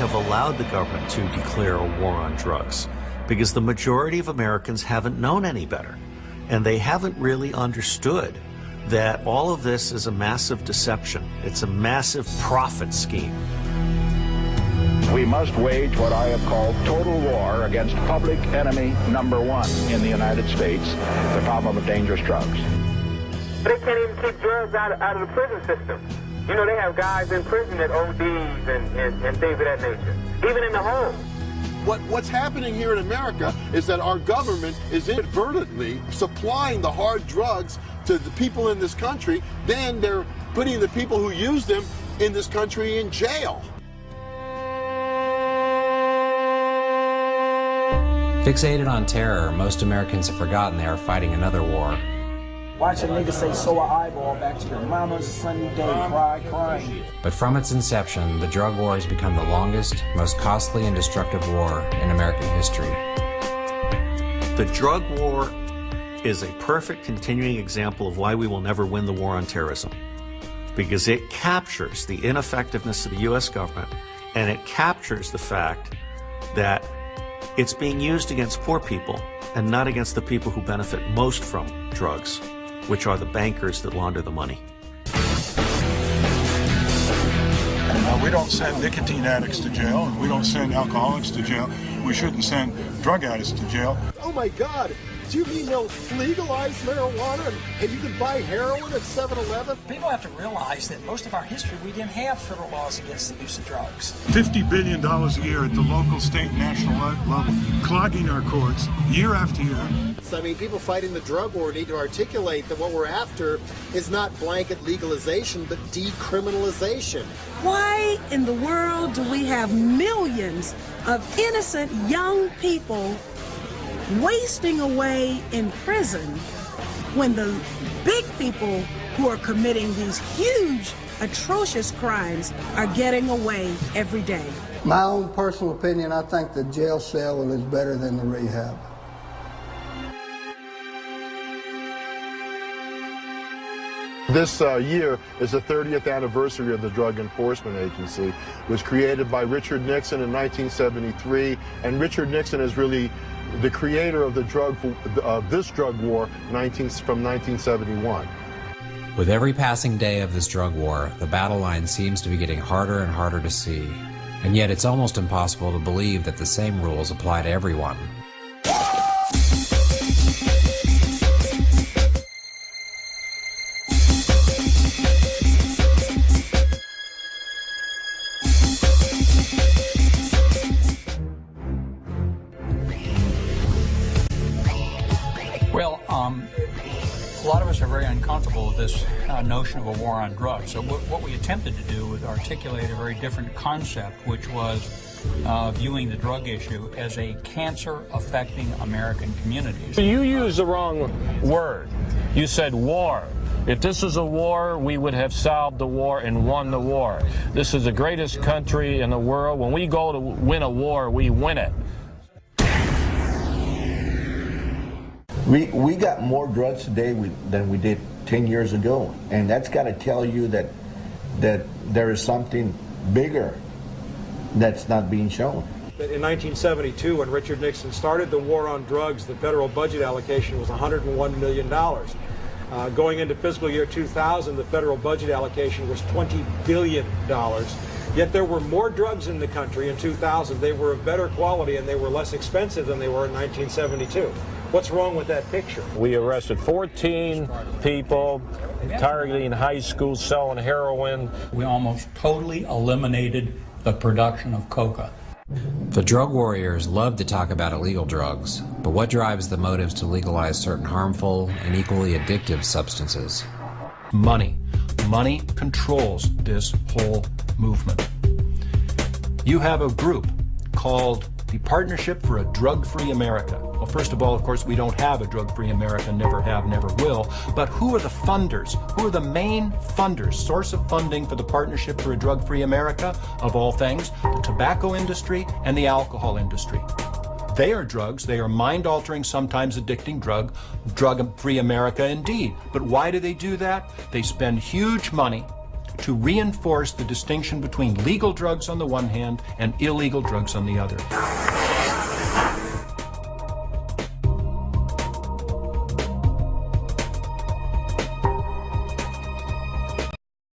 have allowed the government to declare a war on drugs because the majority of Americans haven't known any better. And they haven't really understood that all of this is a massive deception. It's a massive profit scheme. We must wage what I have called total war against public enemy number one in the United States, the problem of dangerous drugs. They can't even keep drugs out of the prison system. You know, they have guys in prison that ODs and things of that nature, even in the home. What's happening here in America is that our government is inadvertently supplying the hard drugs to the people in this country. Then they're putting the people who use them in this country in jail. Fixated on terror, most Americans have forgotten they are fighting another war. Watch a nigga say, sew an eyeball back to your mama's sunny day, crying. But from its inception, the drug war has become the longest, most costly and destructive war in American history. The drug war is a perfect continuing example of why we will never win the war on terrorism, because it captures the ineffectiveness of the U.S. government, and it captures the fact that it's being used against poor people and not against the people who benefit most from drugs, which are the bankers that launder the money. We don't send nicotine addicts to jail, and we don't send alcoholics to jail. We shouldn't send drug addicts to jail. Oh my God, do you mean they'll legalize marijuana and you can buy heroin at 7-Eleven? People have to realize that most of our history, we didn't have federal laws against the use of drugs. $50 billion a year at the local, state, national level, clogging our courts year after year. I mean, people fighting the drug war need to articulate that what we're after is not blanket legalization, but decriminalization. Why in the world do we have millions of innocent young people wasting away in prison when the big people who are committing these huge, atrocious crimes are getting away every day? My own personal opinion, I think the jail cell is better than the rehab. This year is the 30th anniversary of the Drug Enforcement Agency. It was created by Richard Nixon in 1973, and Richard Nixon is really the creator of this drug war from 1971. With every passing day of this drug war, the battle line seems to be getting harder and harder to see. And yet it's almost impossible to believe that the same rules apply to everyone. A lot of us are very uncomfortable with this notion of a war on drugs. So what we attempted to do was articulate a very different concept, which was viewing the drug issue as a cancer affecting American communities. You used the wrong word. You said war. If this was a war, we would have solved the war and won the war. This is the greatest country in the world. When we go to win a war, we win it. We got more drugs today than we did 10 years ago, and that's got to tell you that there is something bigger that's not being shown. In 1972, when Richard Nixon started the war on drugs, the federal budget allocation was $101 million. Going into fiscal year 2000, the federal budget allocation was $20 billion. Yet there were more drugs in the country in 2000. They were of better quality and they were less expensive than they were in 1972. What's wrong with that picture? We arrested 14 people targeting high schools selling heroin. We almost totally eliminated the production of coca. The drug warriors love to talk about illegal drugs, but what drives the motives to legalize certain harmful and equally addictive substances? Money. Money controls this whole movement. You have a group called the Partnership for a Drug-Free America. Well, first of all, of course, we don't have a drug-free America, never have, never will. But who are the funders? Who are the main funders, source of funding for the Partnership for a Drug-Free America? Of all things, the tobacco industry and the alcohol industry. They are drugs. They are mind-altering, sometimes addicting drug-free America indeed. But why do they do that? They spend huge money to reinforce the distinction between legal drugs on the one hand and illegal drugs on the other.